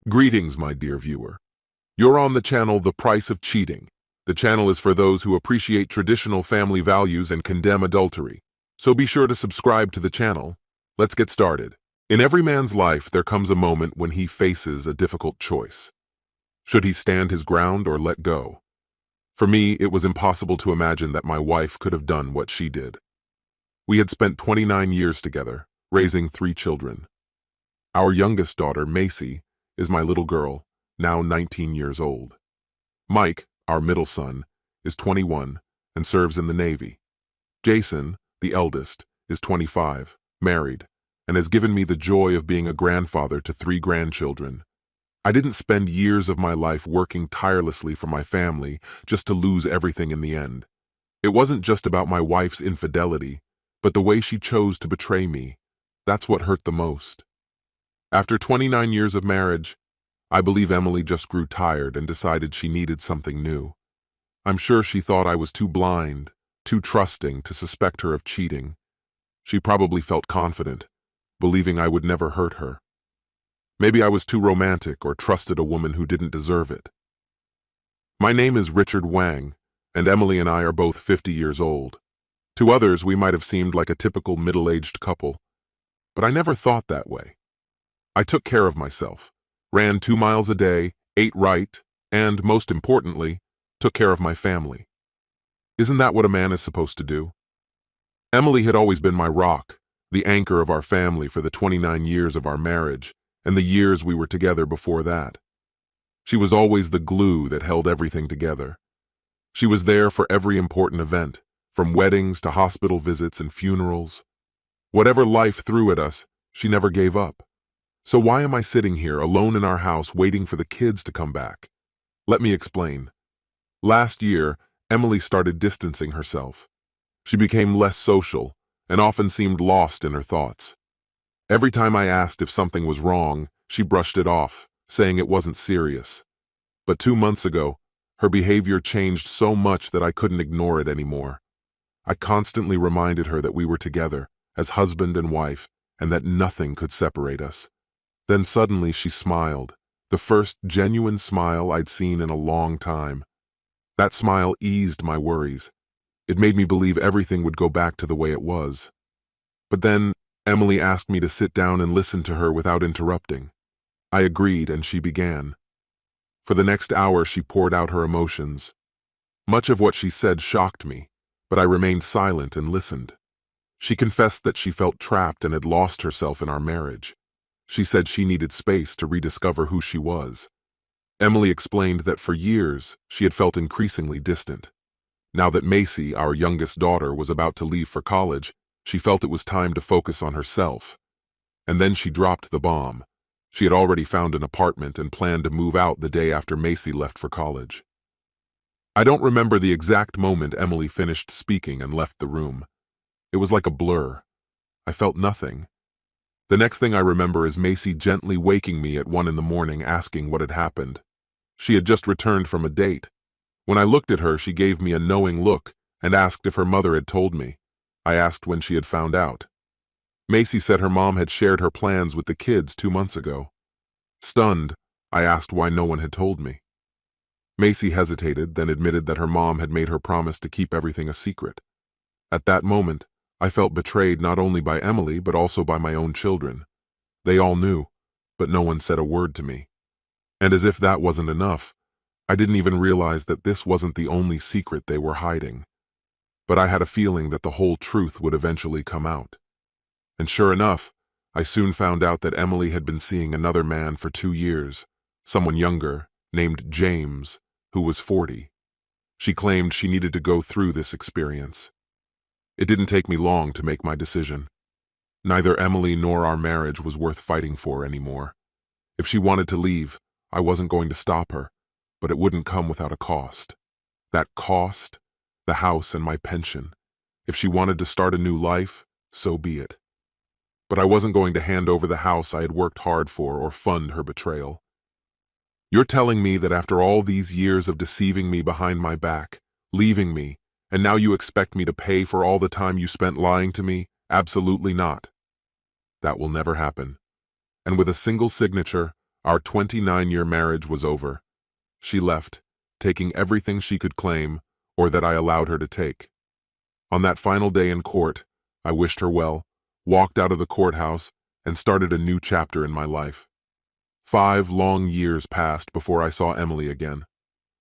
Greetings, my dear viewer. You're on the channel The Price of Cheating. The channel is for those who appreciate traditional family values and condemn adultery. So be sure to subscribe to the channel. Let's get started. In every man's life, there comes a moment when he faces a difficult choice. Should he stand his ground or let go? For me, it was impossible to imagine that my wife could have done what she did. We had spent 29 years together, raising 3 children. Our youngest daughter, Macy, is my little girl, now 19 years old. Mike, our middle son, is 21 and serves in the Navy. Jason, the eldest, is 25, married, and has given me the joy of being a grandfather to 3 grandchildren. I didn't spend years of my life working tirelessly for my family just to lose everything in the end. It wasn't just about my wife's infidelity, but the way she chose to betray me. That's what hurt the most. After 29 years of marriage, I believe Emily just grew tired and decided she needed something new. I'm sure she thought I was too blind, too trusting to suspect her of cheating. She probably felt confident, believing I would never hurt her. Maybe I was too romantic or trusted a woman who didn't deserve it. My name is Richard Wang, and Emily and I are both 50 years old. To others, we might have seemed like a typical middle-aged couple, but I never thought that way. I took care of myself, ran 2 miles a day, ate right, and, most importantly, took care of my family. Isn't that what a man is supposed to do? Emily had always been my rock, the anchor of our family for the 29 years of our marriage, and the years we were together before that. She was always the glue that held everything together. She was there for every important event, from weddings to hospital visits and funerals. Whatever life threw at us, she never gave up. So why am I sitting here alone in our house waiting for the kids to come back? Let me explain. Last year, Emily started distancing herself. She became less social and often seemed lost in her thoughts. Every time I asked if something was wrong, she brushed it off, saying it wasn't serious. But 2 months ago, her behavior changed so much that I couldn't ignore it anymore. I constantly reminded her that we were together, as husband and wife, and that nothing could separate us. Then suddenly she smiled, the first genuine smile I'd seen in a long time. That smile eased my worries. It made me believe everything would go back to the way it was. But then Emily asked me to sit down and listen to her without interrupting. I agreed, and she began. For the next hour, she poured out her emotions. Much of what she said shocked me, but I remained silent and listened. She confessed that she felt trapped and had lost herself in our marriage. She said she needed space to rediscover who she was. Emily explained that for years, she had felt increasingly distant. Now that Macy, our youngest daughter, was about to leave for college, she felt it was time to focus on herself. And then she dropped the bomb. She had already found an apartment and planned to move out the day after Macy left for college. I don't remember the exact moment Emily finished speaking and left the room. It was like a blur. I felt nothing. The next thing I remember is Macy gently waking me at 1 in the morning asking what had happened. She had just returned from a date. When I looked at her, she gave me a knowing look and asked if her mother had told me. I asked when she had found out. Macy said her mom had shared her plans with the kids 2 months ago. Stunned, I asked why no one had told me. Macy hesitated, then admitted that her mom had made her promise to keep everything a secret. At that moment, I felt betrayed not only by Emily but also by my own children. They all knew, but no one said a word to me. And as if that wasn't enough, I didn't even realize that this wasn't the only secret they were hiding. But I had a feeling that the whole truth would eventually come out. And sure enough, I soon found out that Emily had been seeing another man for 2 years, someone younger, named James, who was 40. She claimed she needed to go through this experience. It didn't take me long to make my decision. Neither Emily nor our marriage was worth fighting for anymore. If she wanted to leave, I wasn't going to stop her, but it wouldn't come without a cost. That cost? The house and my pension. If she wanted to start a new life, so be it. But I wasn't going to hand over the house I had worked hard for or fund her betrayal. You're telling me that after all these years of deceiving me behind my back, leaving me, and now you expect me to pay for all the time you spent lying to me? Absolutely not. That will never happen. And with a single signature, Our 29-year marriage was over. She left, taking everything she could claim or that I allowed her to take. On that final day in court, I wished her well, walked out of the courthouse, and started a new chapter in my life. 5 long years passed before I saw Emily again.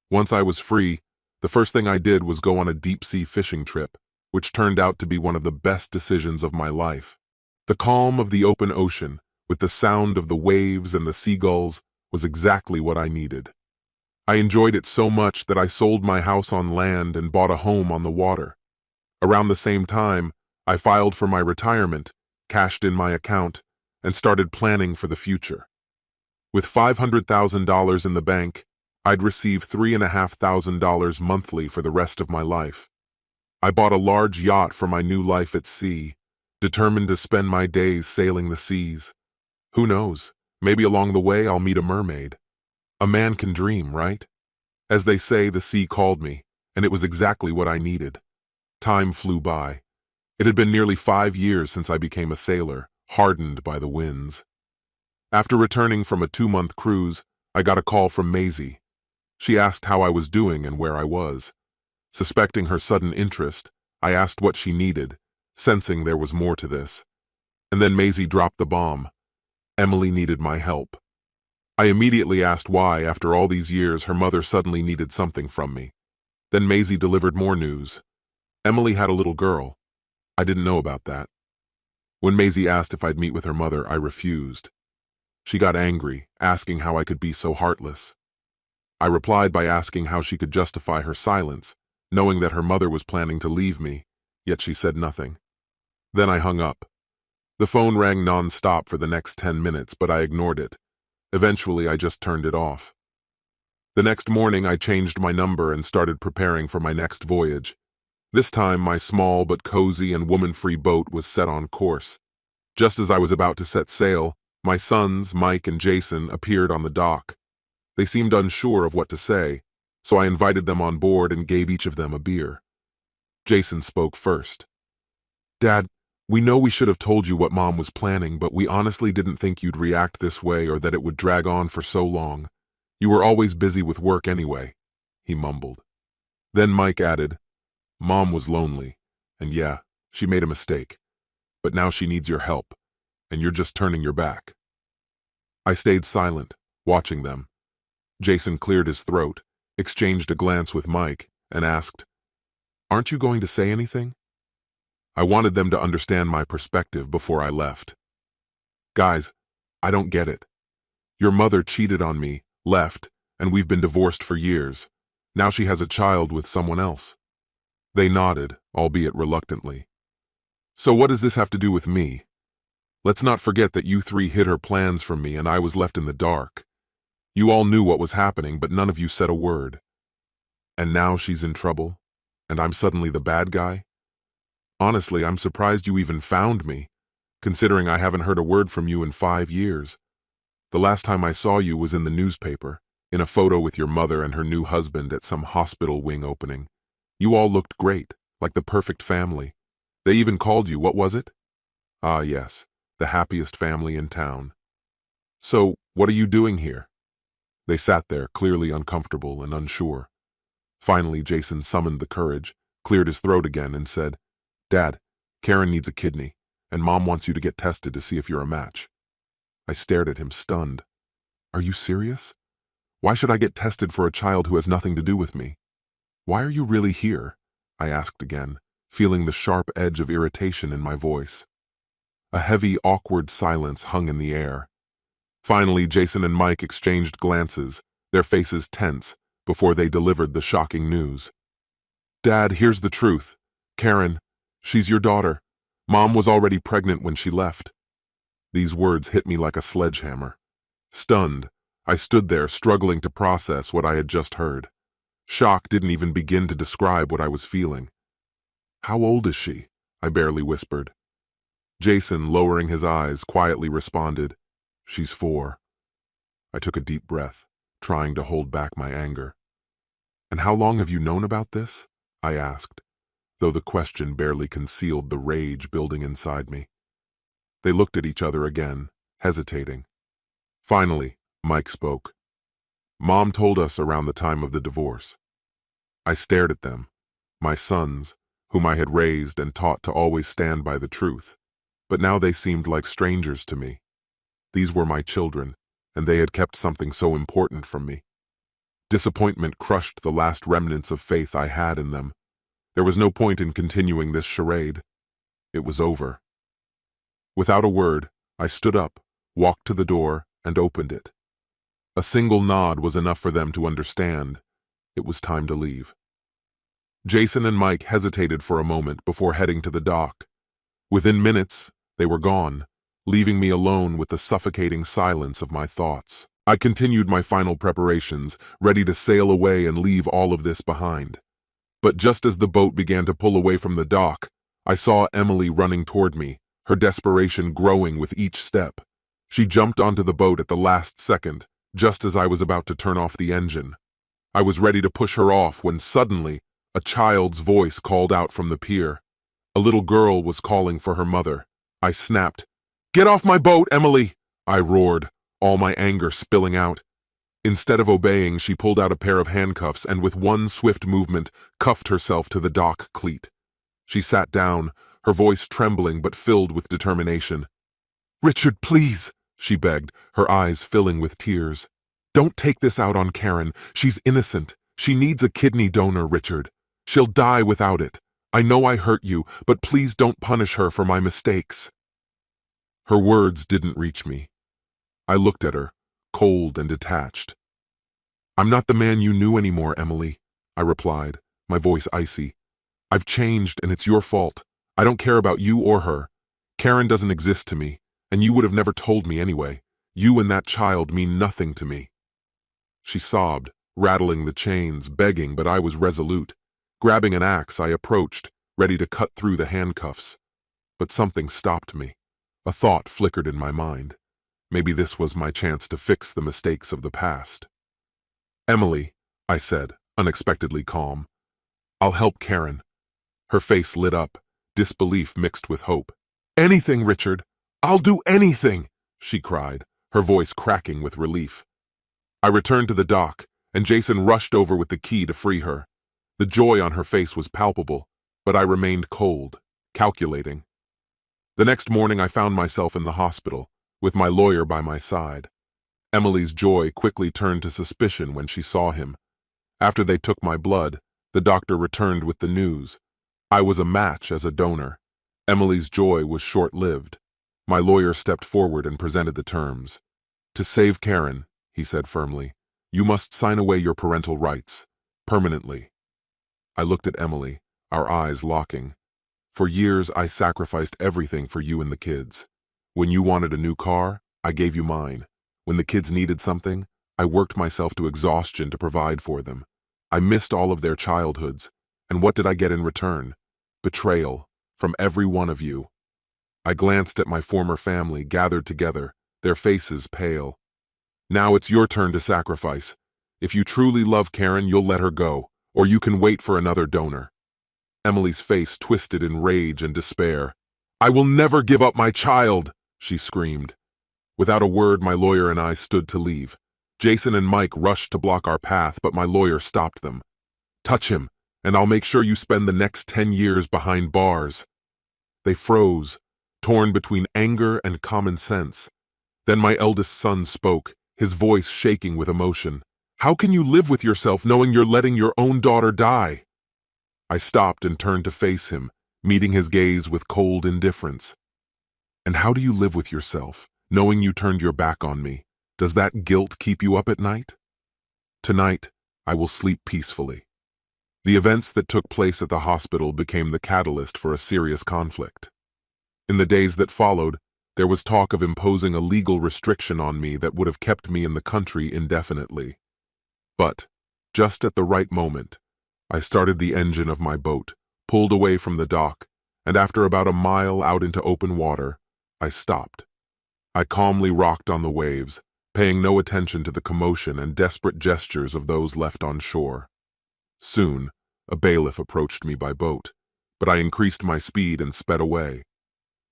Once I was free, the first thing I did was go on a deep-sea fishing trip, which turned out to be one of the best decisions of my life. The calm of the open ocean, with the sound of the waves and the seagulls, was exactly what I needed. I enjoyed it so much that I sold my house on land and bought a home on the water. Around the same time, I filed for my retirement, cashed in my account, and started planning for the future. With $500,000 in the bank, I'd receive $3,500 monthly for the rest of my life. I bought a large yacht for my new life at sea, determined to spend my days sailing the seas. Who knows, maybe along the way I'll meet a mermaid. A man can dream, right? As they say, the sea called me, and it was exactly what I needed. Time flew by. It had been nearly 5 years since I became a sailor, hardened by the winds. After returning from a 2-month cruise, I got a call from Maisie. She asked how I was doing and where I was. Suspecting her sudden interest, I asked what she needed, sensing there was more to this. And then Maisie dropped the bomb. Emily needed my help. I immediately asked why, after all these years, her mother suddenly needed something from me. Then Maisie delivered more news. Emily had a little girl. I didn't know about that. When Maisie asked if I'd meet with her mother, I refused. She got angry, asking how I could be so heartless. I replied by asking how she could justify her silence, knowing that her mother was planning to leave me, yet she said nothing. Then I hung up. The phone rang non-stop for the next 10 minutes, but I ignored it. Eventually, I just turned it off. The next morning, I changed my number and started preparing for my next voyage. This time, my small but cozy and woman-free boat was set on course. Just as I was about to set sail, my sons, Mike and Jason, appeared on the dock. They seemed unsure of what to say, so I invited them on board and gave each of them a beer. Jason spoke first. "Dad, we know we should have told you what Mom was planning, but we honestly didn't think you'd react this way or that it would drag on for so long. You were always busy with work anyway," he mumbled. Then Mike added, "Mom was lonely, and yeah, she made a mistake. But now she needs your help, and you're just turning your back." I stayed silent, watching them. Jason cleared his throat, exchanged a glance with Mike, and asked, "Aren't you going to say anything?" I wanted them to understand my perspective before I left. "Guys, I don't get it. Your mother cheated on me, left, and we've been divorced for years. Now she has a child with someone else." They nodded, albeit reluctantly. "So what does this have to do with me? Let's not forget that you 3 hid her plans from me and I was left in the dark. You all knew what was happening, but none of you said a word. And now she's in trouble, and I'm suddenly the bad guy? Honestly, I'm surprised you even found me, considering I haven't heard a word from you in 5 years. The last time I saw you was in the newspaper, in a photo with your mother and her new husband at some hospital wing opening. You all looked great, like the perfect family. They even called you, what was it? Ah, yes, the happiest family in town. So, what are you doing here?" They sat there, clearly uncomfortable and unsure. Finally, Jason summoned the courage, cleared his throat again, and said, "Dad, Karen needs a kidney, and Mom wants you to get tested to see if you're a match." I stared at him, stunned. "Are you serious? Why should I get tested for a child who has nothing to do with me? Why are you really here?" I asked again, feeling the sharp edge of irritation in my voice. A heavy, awkward silence hung in the air. Finally, Jason and Mike exchanged glances, their faces tense, before they delivered the shocking news. "Dad, here's the truth. Karen, she's your daughter. Mom was already pregnant when she left." These words hit me like a sledgehammer. Stunned, I stood there struggling to process what I had just heard. Shock didn't even begin to describe what I was feeling. "How old is she?" I barely whispered. Jason, lowering his eyes, quietly responded, "She's 4. I took a deep breath, trying to hold back my anger. "And how long have you known about this?" I asked, though the question barely concealed the rage building inside me. They looked at each other again, hesitating. Finally, Mike spoke. Mom told us around the time of the divorce. I stared at them, my sons, whom I had raised and taught to always stand by the truth, but now they seemed like strangers to me. These were my children, and they had kept something so important from me. Disappointment crushed the last remnants of faith I had in them. There was no point in continuing this charade. It was over. Without a word, I stood up, walked to the door, and opened it. A single nod was enough for them to understand. It was time to leave. Jason and Mike hesitated for a moment before heading to the dock. Within minutes, they were gone, leaving me alone with the suffocating silence of my thoughts. I continued my final preparations, ready to sail away and leave all of this behind. But just as the boat began to pull away from the dock, I saw Emily running toward me, her desperation growing with each step. She jumped onto the boat at the last second, just as I was about to turn off the engine. I was ready to push her off when suddenly, a child's voice called out from the pier. A little girl was calling for her mother. I snapped. "Get off my boat, Emily!" I roared, all my anger spilling out. Instead of obeying, she pulled out a pair of handcuffs and with one swift movement, cuffed herself to the dock cleat. She sat down, her voice trembling but filled with determination. "Richard, please," she begged, her eyes filling with tears. "Don't take this out on Karen. She's innocent. She needs a kidney donor, Richard. She'll die without it. I know I hurt you, but please don't punish her for my mistakes." Her words didn't reach me. I looked at her, cold and detached. "I'm not the man you knew anymore, Emily," I replied, my voice icy. "I've changed and it's your fault. I don't care about you or her. Karen doesn't exist to me, and you would have never told me anyway. You and that child mean nothing to me." She sobbed, rattling the chains, begging, but I was resolute. Grabbing an axe, I approached, ready to cut through the handcuffs. But something stopped me. A thought flickered in my mind. Maybe this was my chance to fix the mistakes of the past. "Emily," I said, unexpectedly calm. "I'll help Karen." Her face lit up, disbelief mixed with hope. "Anything, Richard! I'll do anything!" she cried, her voice cracking with relief. I returned to the dock, and Jason rushed over with the key to free her. The joy on her face was palpable, but I remained cold, calculating. The next morning I found myself in the hospital, with my lawyer by my side. Emily's joy quickly turned to suspicion when she saw him. After they took my blood, the doctor returned with the news. I was a match as a donor. Emily's joy was short-lived. My lawyer stepped forward and presented the terms. "To save Karen," he said firmly, "you must sign away your parental rights, permanently." I looked at Emily, our eyes locking. "For years I sacrificed everything for you and the kids. When you wanted a new car, I gave you mine. When the kids needed something, I worked myself to exhaustion to provide for them. I missed all of their childhoods, and what did I get in return? Betrayal, from every one of you." I glanced at my former family gathered together, their faces pale. "Now it's your turn to sacrifice. If you truly love Karen, you'll let her go, or you can wait for another donor." Emily's face twisted in rage and despair. "I will never give up my child!" she screamed. Without a word, my lawyer and I stood to leave. Jason and Mike rushed to block our path, but my lawyer stopped them. "Touch him, and I'll make sure you spend the next 10 years behind bars." They froze, torn between anger and common sense. Then my eldest son spoke, his voice shaking with emotion. "How can you live with yourself knowing you're letting your own daughter die?" I stopped and turned to face him, meeting his gaze with cold indifference. "And how do you live with yourself, knowing you turned your back on me? Does that guilt keep you up at night?" "Tonight, I will sleep peacefully." The events that took place at the hospital became the catalyst for a serious conflict. In the days that followed, there was talk of imposing a legal restriction on me that would have kept me in the country indefinitely. But, just at the right moment, I started the engine of my boat, pulled away from the dock, and after about a mile out into open water, I stopped. I calmly rocked on the waves, paying no attention to the commotion and desperate gestures of those left on shore. Soon, a bailiff approached me by boat, but I increased my speed and sped away.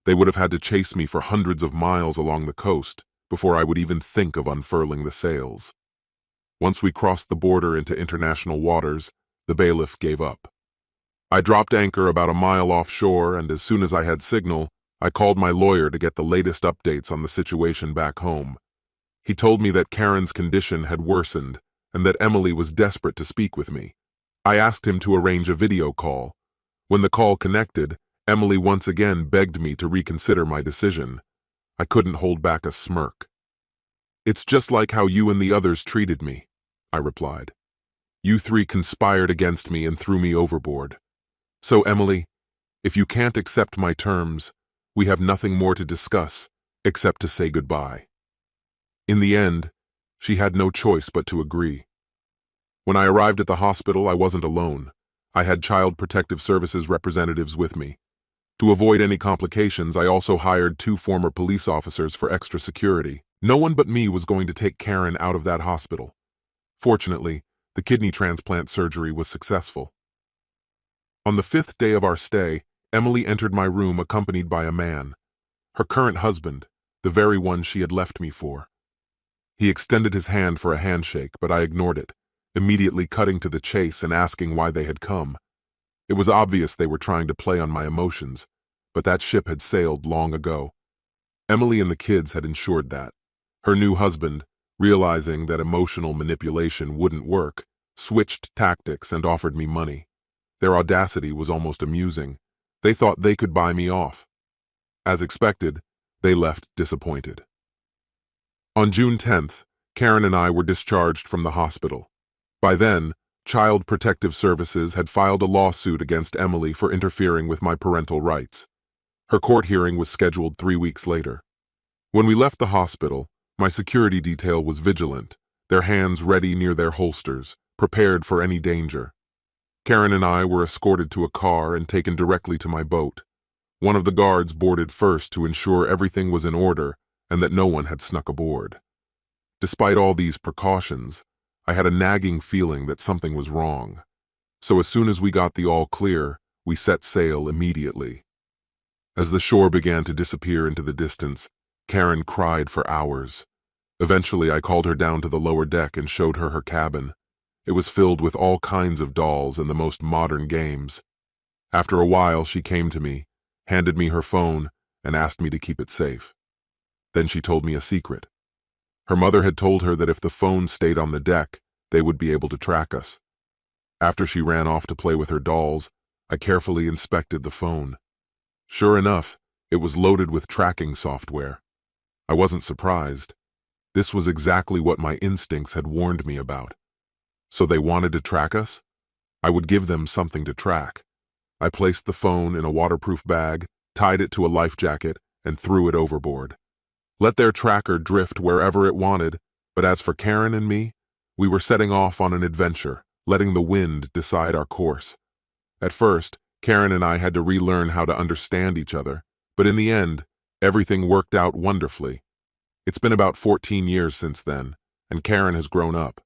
They would have had to chase me for hundreds of miles along the coast, before I would even think of unfurling the sails. Once we crossed the border into international waters, the bailiff gave up. I dropped anchor about a mile offshore, and as soon as I had signal, I called my lawyer to get the latest updates on the situation back home. He told me that Karen's condition had worsened and that Emily was desperate to speak with me. I asked him to arrange a video call. When the call connected, Emily once again begged me to reconsider my decision. I couldn't hold back a smirk. "It's just like how you and the others treated me," I replied. "You three conspired against me and threw me overboard. So, Emily, if you can't accept my terms, we have nothing more to discuss except to say goodbye." In the end, she had no choice but to agree. When I arrived at the hospital, I wasn't alone. I had Child Protective Services representatives with me. To avoid any complications, I also hired 2 former police officers for extra security. No one but me was going to take Karen out of that hospital. Fortunately, the kidney transplant surgery was successful. On the 5th day of our stay, Emily entered my room accompanied by a man, her current husband, the very one she had left me for. He extended his hand for a handshake, but I ignored it, immediately cutting to the chase and asking why they had come. It was obvious they were trying to play on my emotions, but that ship had sailed long ago. Emily and the kids had ensured that. Her new husband, realizing that emotional manipulation wouldn't work, switched tactics and offered me money. Their audacity was almost amusing. They thought they could buy me off. As expected, they left disappointed. On June 10th, Karen and I were discharged from the hospital. By then, Child Protective Services had filed a lawsuit against Emily for interfering with my parental rights. Her court hearing was scheduled 3 weeks later. When we left the hospital, my security detail was vigilant, their hands ready near their holsters, prepared for any danger. Karen and I were escorted to a car and taken directly to my boat. One of the guards boarded first to ensure everything was in order and that no one had snuck aboard. Despite all these precautions, I had a nagging feeling that something was wrong. So as soon as we got the all clear, we set sail immediately. As the shore began to disappear into the distance, Karen cried for hours. Eventually, I called her down to the lower deck and showed her her cabin. It was filled with all kinds of dolls and the most modern games. After a while, she came to me, handed me her phone, and asked me to keep it safe. Then she told me a secret. Her mother had told her that if the phone stayed on the deck, they would be able to track us. After she ran off to play with her dolls, I carefully inspected the phone. Sure enough, it was loaded with tracking software. I wasn't surprised. This was exactly what my instincts had warned me about. So they wanted to track us? I would give them something to track. I placed the phone in a waterproof bag, tied it to a life jacket, and threw it overboard. Let their tracker drift wherever it wanted, but as for Karen and me, we were setting off on an adventure, letting the wind decide our course. At first, Karen and I had to relearn how to understand each other, but in the end, everything worked out wonderfully. It's been about 14 years since then, and Karen has grown up.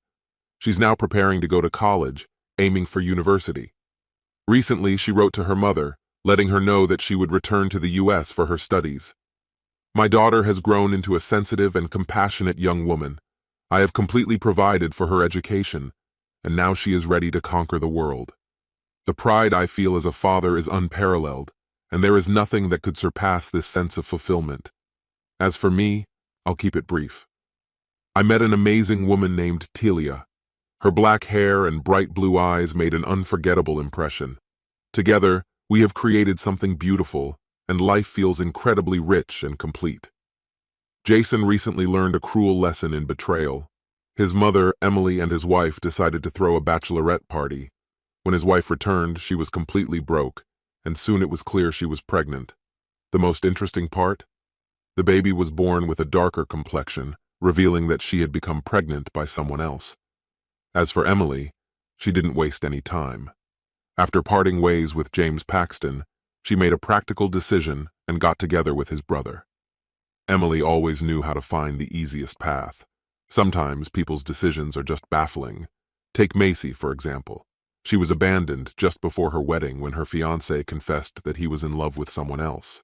She's now preparing to go to college, aiming for university. Recently, she wrote to her mother, letting her know that she would return to the US for her studies. My daughter has grown into a sensitive and compassionate young woman. I have completely provided for her education, and now she is ready to conquer the world. The pride I feel as a father is unparalleled, and there is nothing that could surpass this sense of fulfillment. As for me, I'll keep it brief. I met an amazing woman named Telia. Her black hair and bright blue eyes made an unforgettable impression. Together, we have created something beautiful, and life feels incredibly rich and complete. Jason recently learned a cruel lesson in betrayal. His mother, Emily, and his wife decided to throw a bachelorette party. When his wife returned, she was completely broke, and soon it was clear she was pregnant. The most interesting part? The baby was born with a darker complexion, revealing that she had become pregnant by someone else. As for Emily, she didn't waste any time. After parting ways with James Paxton, she made a practical decision and got together with his brother. Emily always knew how to find the easiest path. Sometimes people's decisions are just baffling. Take Macy, for example. She was abandoned just before her wedding when her fiancé confessed that he was in love with someone else.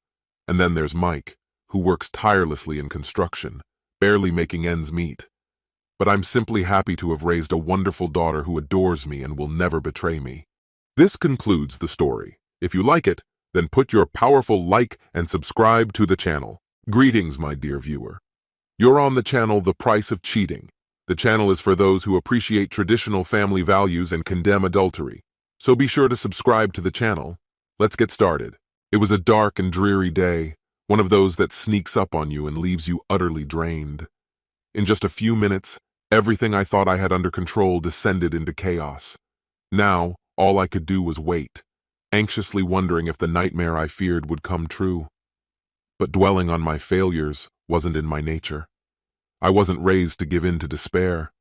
And then there's Mike, who works tirelessly in construction, barely making ends meet. But I'm simply happy to have raised a wonderful daughter who adores me and will never betray me. This concludes the story. If you like it, then put your powerful like and subscribe to the channel. Greetings, my dear viewer. You're on the channel The Price of Cheating. The channel is for those who appreciate traditional family values and condemn adultery. So be sure to subscribe to the channel. Let's get started. It was a dark and dreary day, one of those that sneaks up on you and leaves you utterly drained. In just a few minutes, everything I thought I had under control descended into chaos. Now, all I could do was wait, anxiously wondering if the nightmare I feared would come true. But dwelling on my failures wasn't in my nature. I wasn't raised to give in to despair.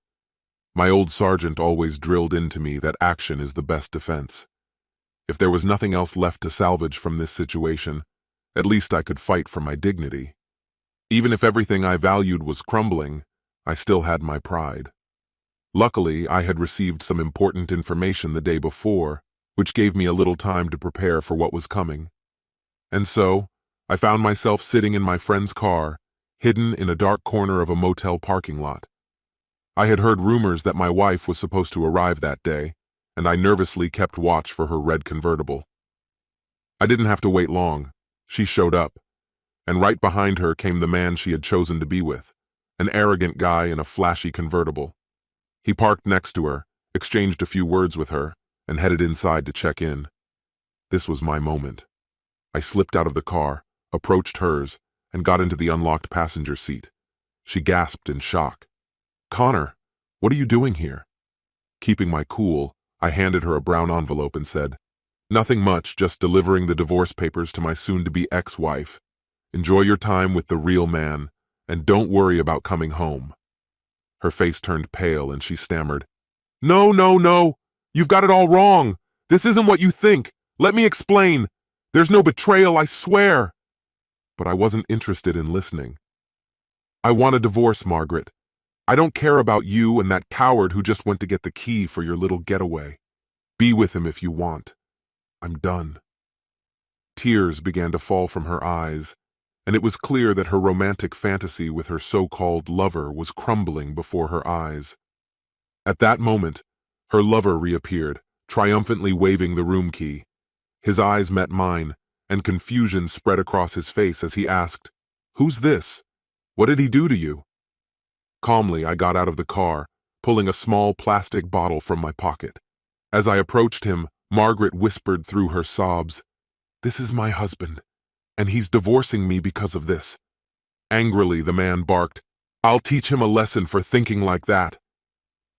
My old sergeant always drilled into me that action is the best defense. If there was nothing else left to salvage from this situation, at least I could fight for my dignity. Even if everything I valued was crumbling, I still had my pride. Luckily, I had received some important information the day before, which gave me a little time to prepare for what was coming. And so, I found myself sitting in my friend's car, hidden in a dark corner of a motel parking lot. I had heard rumors that my wife was supposed to arrive that day, and I nervously kept watch for her red convertible. I didn't have to wait long. She showed up, and right behind her came the man she had chosen to be with, an arrogant guy in a flashy convertible. He parked next to her, exchanged a few words with her, and headed inside to check in. This was my moment. I slipped out of the car, approached hers, and got into the unlocked passenger seat. She gasped in shock. "Connor, what are you doing here?" Keeping my cool, I handed her a brown envelope and said, "Nothing much, just delivering the divorce papers to my soon-to-be ex-wife. Enjoy your time with the real man, and don't worry about coming home." Her face turned pale and she stammered, "No, no, no! You've got it all wrong! This isn't what you think! Let me explain! There's no betrayal, I swear!" But I wasn't interested in listening. "I want a divorce, Margaret. I don't care about you and that coward who just went to get the key for your little getaway. Be with him if you want. I'm done." Tears began to fall from her eyes, and it was clear that her romantic fantasy with her so-called lover was crumbling before her eyes. At that moment, her lover reappeared, triumphantly waving the room key. His eyes met mine, and confusion spread across his face as he asked, "Who's this? What did he do to you?" Calmly, I got out of the car, pulling a small plastic bottle from my pocket. As I approached him, Margaret whispered through her sobs, "This is my husband, and he's divorcing me because of this." Angrily, the man barked, "I'll teach him a lesson for thinking like that."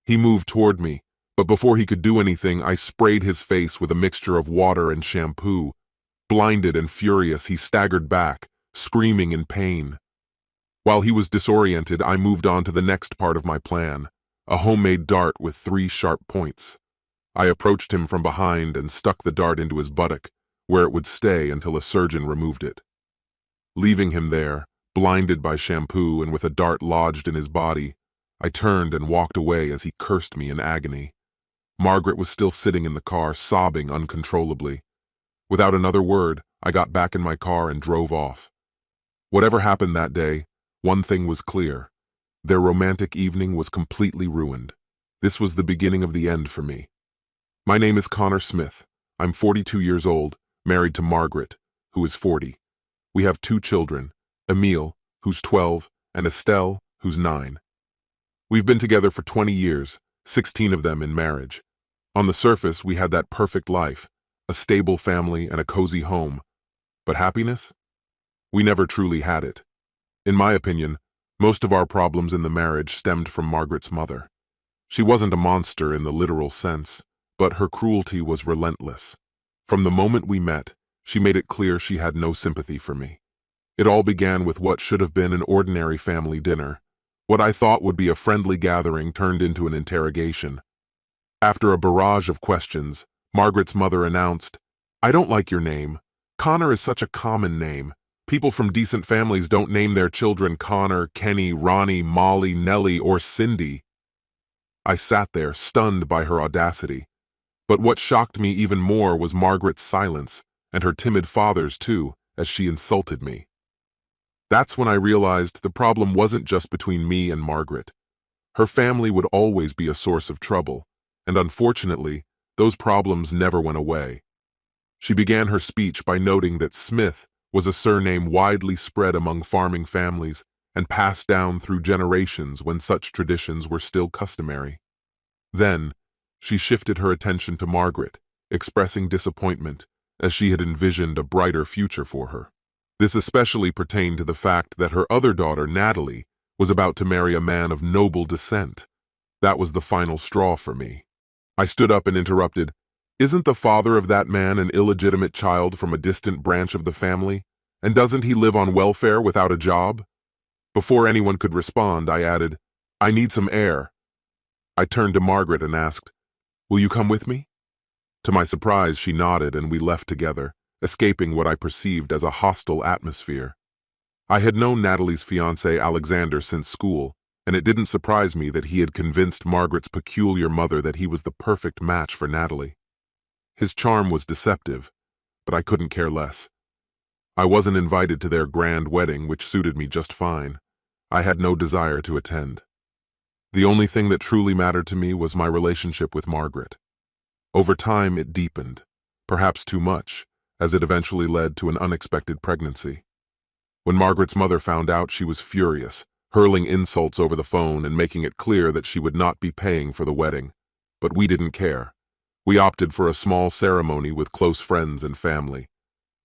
He moved toward me, but before he could do anything, I sprayed his face with a mixture of water and shampoo. Blinded and furious, he staggered back, screaming in pain. While he was disoriented, I moved on to the next part of my plan, a homemade dart with 3 sharp points. I approached him from behind and stuck the dart into his buttock, where it would stay until a surgeon removed it. Leaving him there, blinded by shampoo and with a dart lodged in his body, I turned and walked away as he cursed me in agony. Margaret was still sitting in the car, sobbing uncontrollably. Without another word, I got back in my car and drove off. Whatever happened that day, one thing was clear. Their romantic evening was completely ruined. This was the beginning of the end for me. My name is Connor Smith. I'm 42 years old, married to Margaret, who is 40. We have 2 children, Emile, who's 12, and Estelle, who's 9. We've been together for 20 years, 16 of them in marriage. On the surface, we had that perfect life, a stable family and a cozy home. But happiness? We never truly had it. In my opinion, most of our problems in the marriage stemmed from Margaret's mother. She wasn't a monster in the literal sense, but her cruelty was relentless. From the moment we met, she made it clear she had no sympathy for me. It all began with what should have been an ordinary family dinner. What I thought would be a friendly gathering turned into an interrogation. After a barrage of questions, Margaret's mother announced, "I don't like your name. Connor is such a common name. People from decent families don't name their children Connor, Kenny, Ronnie, Molly, Nellie, or Cindy." I sat there, stunned by her audacity. But what shocked me even more was Margaret's silence, and her timid father's too, as she insulted me. That's when I realized the problem wasn't just between me and Margaret. Her family would always be a source of trouble, and unfortunately, those problems never went away. She began her speech by noting that Smith was a surname widely spread among farming families and passed down through generations when such traditions were still customary. Then, she shifted her attention to Margaret, expressing disappointment as she had envisioned a brighter future for her. This especially pertained to the fact that her other daughter, Natalie, was about to marry a man of noble descent. That was the final straw for me. I stood up and interrupted, "Isn't the father of that man an illegitimate child from a distant branch of the family? And doesn't he live on welfare without a job?" Before anyone could respond, I added, "I need some air." I turned to Margaret and asked, "Will you come with me?" To my surprise, she nodded and we left together, escaping what I perceived as a hostile atmosphere. I had known Natalie's fiancé Alexander since school, and it didn't surprise me that he had convinced Margaret's peculiar mother that he was the perfect match for Natalie. His charm was deceptive, but I couldn't care less. I wasn't invited to their grand wedding, which suited me just fine. I had no desire to attend. The only thing that truly mattered to me was my relationship with Margaret. Over time, it deepened, perhaps too much, as it eventually led to an unexpected pregnancy. When Margaret's mother found out, she was furious, hurling insults over the phone and making it clear that she would not be paying for the wedding. But we didn't care. We opted for a small ceremony with close friends and family.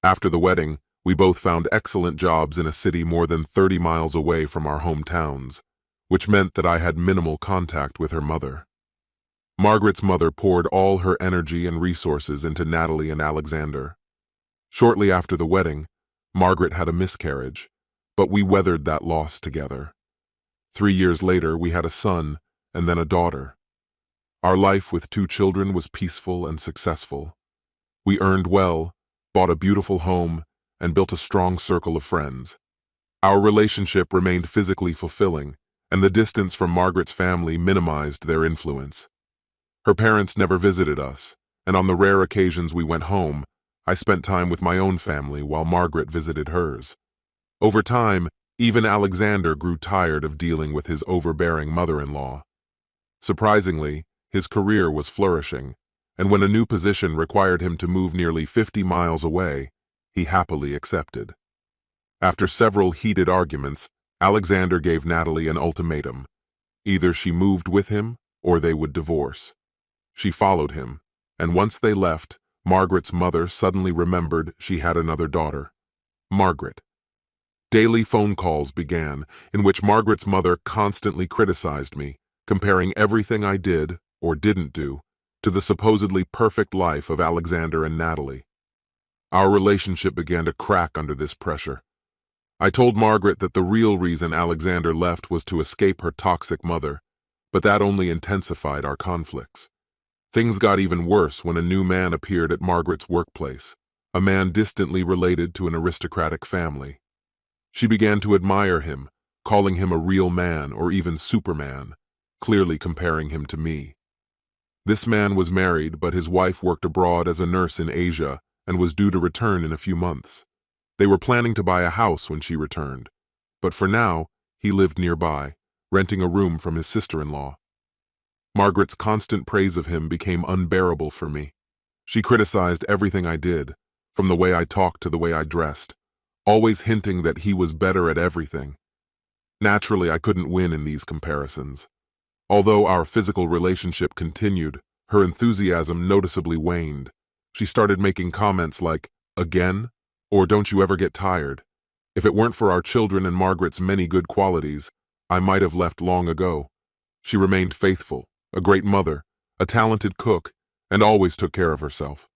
After the wedding, we both found excellent jobs in a city more than 30 miles away from our hometowns, which meant that I had minimal contact with her mother. Margaret's mother poured all her energy and resources into Natalie and Alexander. Shortly after the wedding, Margaret had a miscarriage, but we weathered that loss together. 3 years later, we had a son and then a daughter. Our life with 2 children was peaceful and successful. We earned well, bought a beautiful home, and built a strong circle of friends. Our relationship remained physically fulfilling, and the distance from Margaret's family minimized their influence. Her parents never visited us, and on the rare occasions we went home, I spent time with my own family while Margaret visited hers. Over time, even Alexander grew tired of dealing with his overbearing mother-in-law. Surprisingly, his career was flourishing, and when a new position required him to move nearly 50 miles away, he happily accepted. After several heated arguments, Alexander gave Natalie an ultimatum. Either she moved with him or they would divorce. She followed him, and once they left, Margaret's mother suddenly remembered she had another daughter, Margaret. Daily phone calls began, in which Margaret's mother constantly criticized me, comparing everything I did, or didn't do, to the supposedly perfect life of Alexander and Natalie. Our relationship began to crack under this pressure. I told Margaret that the real reason Alexander left was to escape her toxic mother, but that only intensified our conflicts. Things got even worse when a new man appeared at Margaret's workplace, a man distantly related to an aristocratic family. She began to admire him, calling him a real man or even Superman, clearly comparing him to me. This man was married, but his wife worked abroad as a nurse in Asia and was due to return in a few months. They were planning to buy a house when she returned, but for now, he lived nearby, renting a room from his sister-in-law. Margaret's constant praise of him became unbearable for me. She criticized everything I did, from the way I talked to the way I dressed, always hinting that he was better at everything. Naturally, I couldn't win in these comparisons. Although our physical relationship continued, her enthusiasm noticeably waned. She started making comments like, "Again? Or don't you ever get tired?" If it weren't for our children and Margaret's many good qualities, I might have left long ago. She remained faithful, a great mother, a talented cook, and always took care of herself.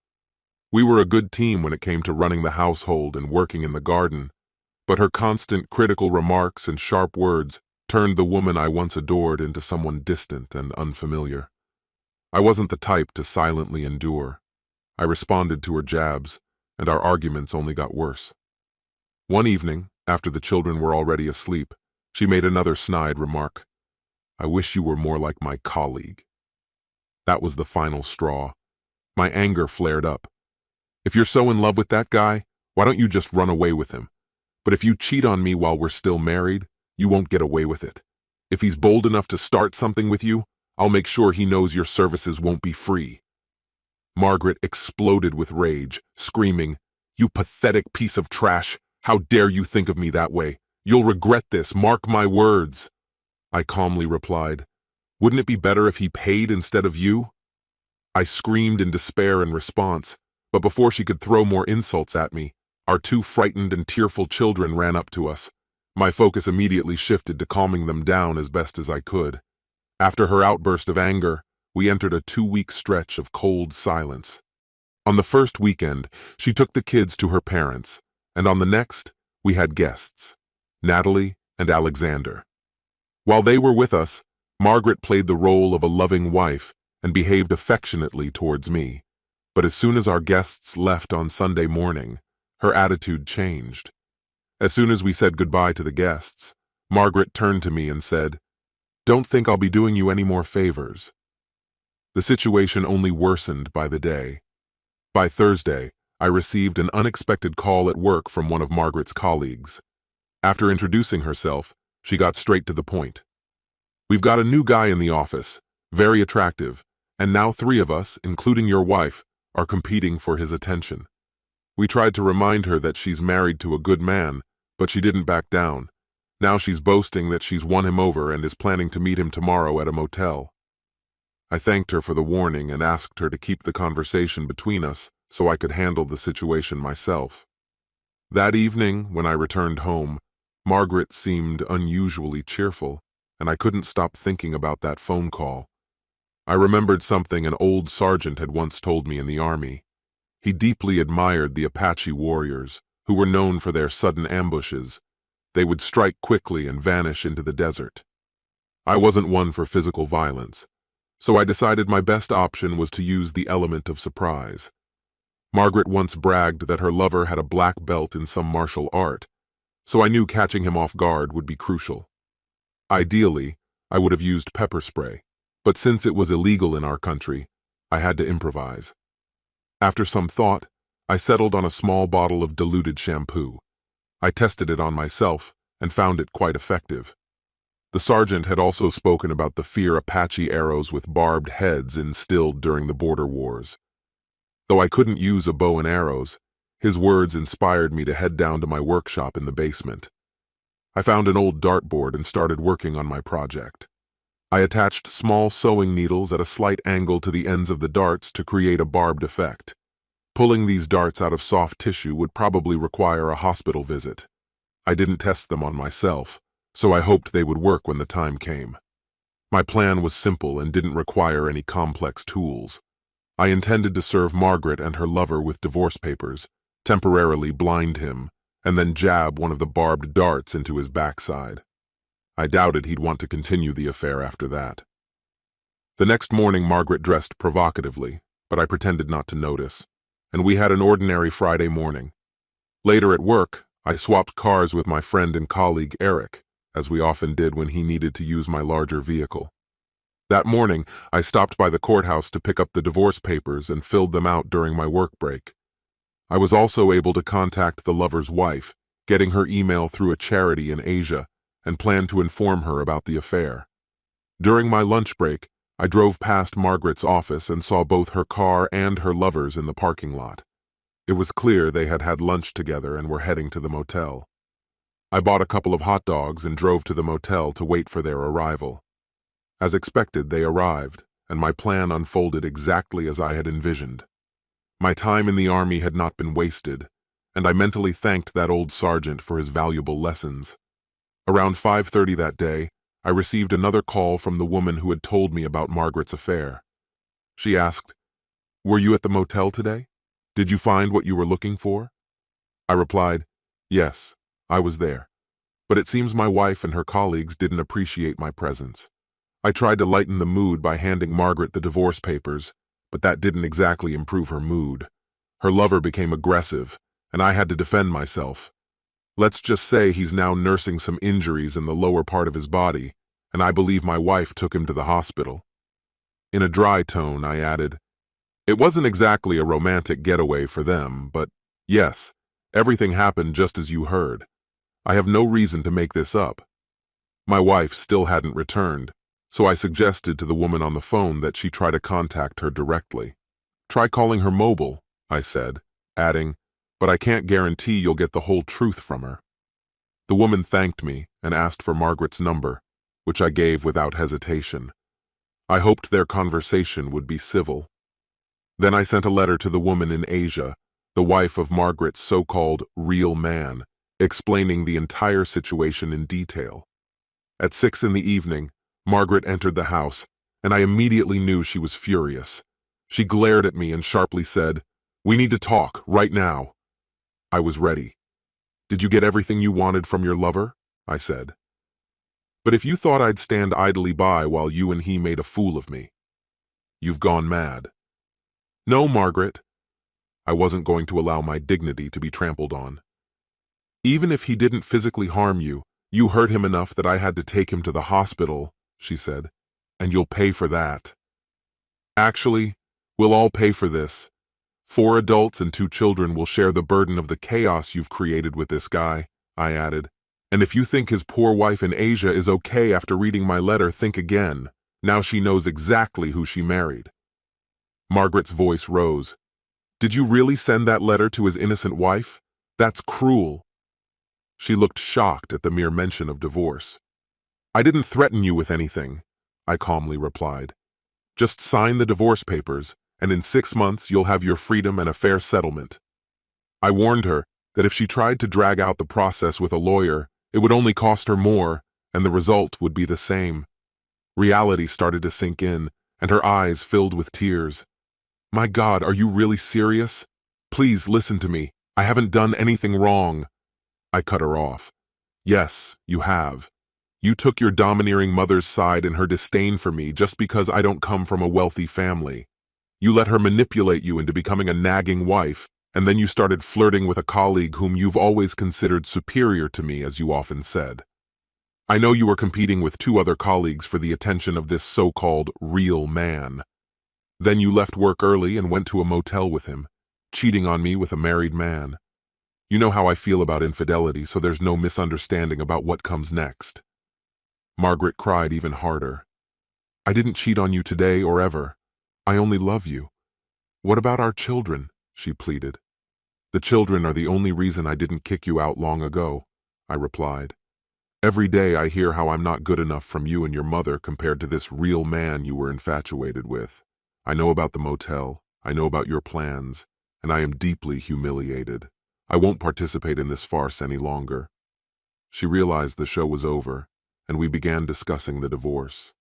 We were a good team when it came to running the household and working in the garden, but her constant critical remarks and sharp words turned the woman I once adored into someone distant and unfamiliar. I wasn't the type to silently endure. I responded to her jabs, and our arguments only got worse. One evening, after the children were already asleep, she made another snide remark. "I wish you were more like my colleague." That was the final straw. My anger flared up. "If you're so in love with that guy, why don't you just run away with him? But if you cheat on me while we're still married, you won't get away with it. If he's bold enough to start something with you, I'll make sure he knows your services won't be free." Margaret exploded with rage, screaming, "You pathetic piece of trash! How dare you think of me that way? You'll regret this, mark my words." I calmly replied, "Wouldn't it be better if he paid instead of you?" I screamed in despair in response, but before she could throw more insults at me, our two frightened and tearful children ran up to us. My focus immediately shifted to calming them down as best as I could. After her outburst of anger, we entered a 2-week stretch of cold silence. On the first weekend, she took the kids to her parents, and on the next, we had guests, Natalie and Alexander. While they were with us, Margaret played the role of a loving wife and behaved affectionately towards me. But as soon as our guests left on Sunday morning, her attitude changed. As soon as we said goodbye to the guests, Margaret turned to me and said, "Don't think I'll be doing you any more favors." The situation only worsened by the day. By Thursday, I received an unexpected call at work from one of Margaret's colleagues. After introducing herself, she got straight to the point. "We've got a new guy in the office, very attractive, and now 3 of us, including your wife, are competing for his attention." We tried to remind her that she's married to a good man, but she didn't back down. Now she's boasting that she's won him over and is planning to meet him tomorrow at a motel. I thanked her for the warning and asked her to keep the conversation between us so I could handle the situation myself. That evening, when I returned home, Margaret seemed unusually cheerful, and I couldn't stop thinking about that phone call. I remembered something an old sergeant had once told me in the Army. He deeply admired the Apache warriors, who were known for their sudden ambushes. They would strike quickly and vanish into the desert. I wasn't one for physical violence, so I decided my best option was to use the element of surprise. Margaret once bragged that her lover had a black belt in some martial art, so I knew catching him off guard would be crucial. Ideally, I would have used pepper spray, but since it was illegal in our country, I had to improvise. After some thought, I settled on a small bottle of diluted shampoo. I tested it on myself and found it quite effective. The sergeant had also spoken about the fear Apache arrows with barbed heads instilled during the border wars. Though I couldn't use a bow and arrows, his words inspired me to head down to my workshop in the basement. I found an old dartboard and started working on my project. I attached small sewing needles at a slight angle to the ends of the darts to create a barbed effect. Pulling these darts out of soft tissue would probably require a hospital visit. I didn't test them on myself, so I hoped they would work when the time came. My plan was simple and didn't require any complex tools. I intended to serve Margaret and her lover with divorce papers, temporarily blind him, and then jab one of the barbed darts into his backside. I doubted he'd want to continue the affair after that. The next morning, Margaret dressed provocatively, but I pretended not to notice, and we had an ordinary Friday morning. Later at work, I swapped cars with my friend and colleague Eric, as we often did when he needed to use my larger vehicle. That morning, I stopped by the courthouse to pick up the divorce papers and filled them out during my work break. I was also able to contact the lover's wife, getting her email through a charity in Asia, and planned to inform her about the affair. During my lunch break, I drove past Margaret's office and saw both her car and her lover's in the parking lot. It was clear they had had lunch together and were heading to the motel. I bought a couple of hot dogs and drove to the motel to wait for their arrival. As expected, they arrived, and my plan unfolded exactly as I had envisioned. My time in the Army had not been wasted, and I mentally thanked that old sergeant for his valuable lessons. Around 5:30 that day, I received another call from the woman who had told me about Margaret's affair. She asked, "Were you at the motel today? Did you find what you were looking for?" I replied, "Yes, I was there, but it seems my wife and her colleagues didn't appreciate my presence." I tried to lighten the mood by handing Margaret the divorce papers, but that didn't exactly improve her mood. Her lover became aggressive, and I had to defend myself. Let's just say he's now nursing some injuries in the lower part of his body, and I believe my wife took him to the hospital. In a dry tone, I added, "It wasn't exactly a romantic getaway for them, but yes, everything happened just as you heard. I have no reason to make this up. My wife still hadn't returned, so I suggested to the woman on the phone that she try to contact her directly. Try calling her mobile, I said, adding, but I can't guarantee you'll get the whole truth from her. The woman thanked me and asked for Margaret's number, which I gave without hesitation. I hoped their conversation would be civil. Then I sent a letter to the woman in Asia, the wife of Margaret's so-called real man, explaining the entire situation in detail. At 6 p.m, Margaret entered the house, and I immediately knew she was furious. She glared at me and sharply said, "We need to talk, right now." I was ready. "Did you get everything you wanted from your lover?" I said. "But if you thought I'd stand idly by while you and he made a fool of me, you've gone mad." "No, Margaret." I wasn't going to allow my dignity to be trampled on. "Even if he didn't physically harm you, you hurt him enough that I had to take him to the hospital," she said, "and you'll pay for that." "Actually, we'll all pay for this. 4 adults and 2 children will share the burden of the chaos you've created with this guy," I added. "And if you think his poor wife in Asia is okay after reading my letter, think again. Now she knows exactly who she married." Margaret's voice rose. "Did you really send that letter to his innocent wife? That's cruel." She looked shocked at the mere mention of divorce. "I didn't threaten you with anything," I calmly replied. "Just sign the divorce papers, and in 6 months you'll have your freedom and a fair settlement." I warned her that if she tried to drag out the process with a lawyer, it would only cost her more, and the result would be the same. Reality started to sink in, and her eyes filled with tears. "My God, are you really serious? Please listen to me. I haven't done anything wrong." I cut her off. "Yes, you have. You took your domineering mother's side in her disdain for me just because I don't come from a wealthy family. You let her manipulate you into becoming a nagging wife, and then you started flirting with a colleague whom you've always considered superior to me, as you often said. I know you were competing with 2 other colleagues for the attention of this so-called real man. Then you left work early and went to a motel with him, cheating on me with a married man. You know how I feel about infidelity, so there's no misunderstanding about what comes next." Margaret cried even harder. "I didn't cheat on you today or ever. I only love you. What about our children?" she pleaded. "The children are the only reason I didn't kick you out long ago," I replied. "Every day I hear how I'm not good enough from you and your mother compared to this real man you were infatuated with. I know about the motel, I know about your plans, and I am deeply humiliated. I won't participate in this farce any longer." She realized the show was over, and we began discussing the divorce.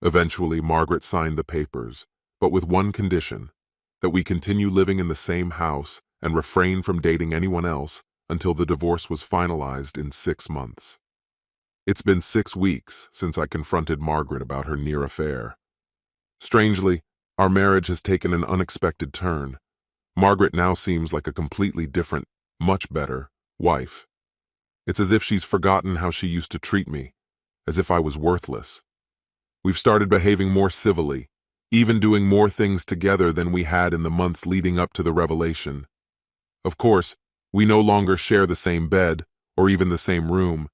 Eventually, Margaret signed the papers, but with one condition, that we continue living in the same house and refrain from dating anyone else until the divorce was finalized in 6 months. It's been 6 weeks since I confronted Margaret about her near affair. Strangely, our marriage has taken an unexpected turn. Margaret now seems like a completely different, much better, wife. It's as if she's forgotten how she used to treat me, as if I was worthless. We've started behaving more civilly, even doing more things together than we had in the months leading up to the revelation. Of course, we no longer share the same bed or even the same room,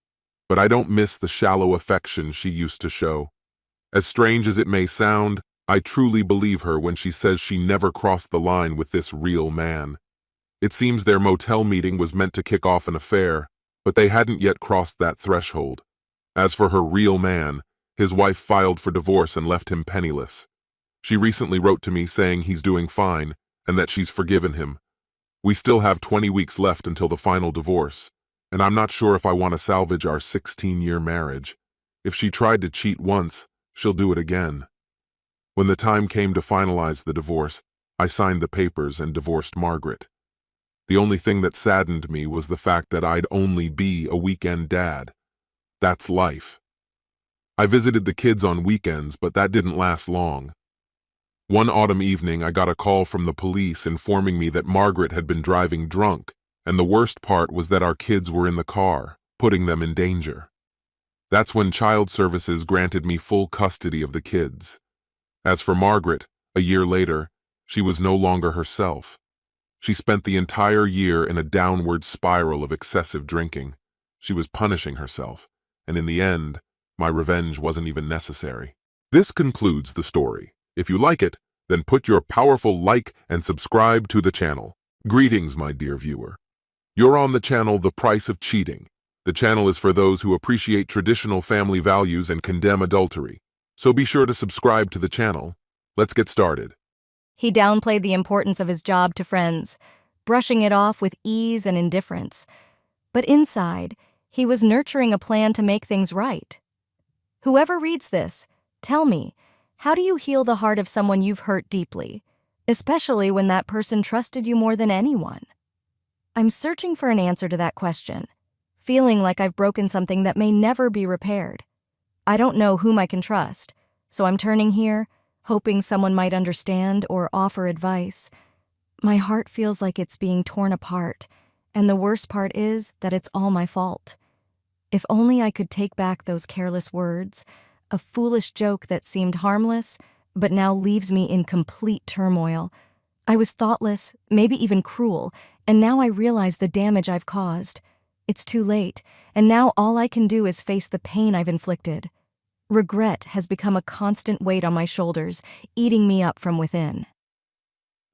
but I don't miss the shallow affection she used to show. As strange as it may sound, I truly believe her when she says she never crossed the line with this real man. It seems their motel meeting was meant to kick off an affair, but they hadn't yet crossed that threshold. As for her real man, his wife filed for divorce and left him penniless. She recently wrote to me saying he's doing fine and that she's forgiven him. We still have 20 weeks left until the final divorce, and I'm not sure if I want to salvage our 16-year marriage. If she tried to cheat once, she'll do it again. When the time came to finalize the divorce, I signed the papers and divorced Margaret. The only thing that saddened me was the fact that I'd only be a weekend dad. That's life. I visited the kids on weekends, but that didn't last long. One autumn evening, I got a call from the police informing me that Margaret had been driving drunk, and the worst part was that our kids were in the car, putting them in danger. That's when Child Services granted me full custody of the kids. As for Margaret, a year later, she was no longer herself. She spent the entire year in a downward spiral of excessive drinking. She was punishing herself, and in the end, my revenge wasn't even necessary. This concludes the story. If you like it, then put your powerful like and subscribe to the channel. Greetings, my dear viewer. You're on the channel The Price of Cheating. The channel is for those who appreciate traditional family values and condemn adultery. So be sure to subscribe to the channel. Let's get started. He downplayed the importance of his job to friends, brushing it off with ease and indifference. But inside, he was nurturing a plan to make things right. Whoever reads this, tell me, how do you heal the heart of someone you've hurt deeply, especially when that person trusted you more than anyone? I'm searching for an answer to that question, feeling like I've broken something that may never be repaired. I don't know whom I can trust, so I'm turning here, hoping someone might understand or offer advice. My heart feels like it's being torn apart, and the worst part is that it's all my fault. If only I could take back those careless words, a foolish joke that seemed harmless, but now leaves me in complete turmoil. I was thoughtless, maybe even cruel, and now I realize the damage I've caused. It's too late, and now all I can do is face the pain I've inflicted. Regret has become a constant weight on my shoulders, eating me up from within.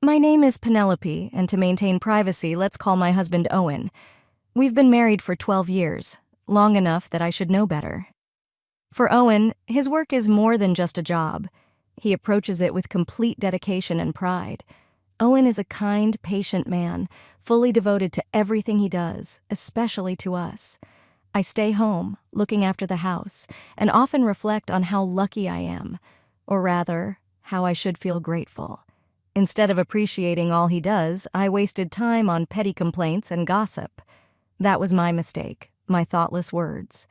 My name is Penelope, and to maintain privacy, let's call my husband Owen. We've been married for 12 years, long enough that I should know better. For Owen, his work is more than just a job. He approaches it with complete dedication and pride. Owen is a kind, patient man, fully devoted to everything he does, especially to us. I stay home, looking after the house, and often reflect on how lucky I am, or rather, how I should feel grateful. Instead of appreciating all he does, I wasted time on petty complaints and gossip. That was my mistake, my thoughtless words.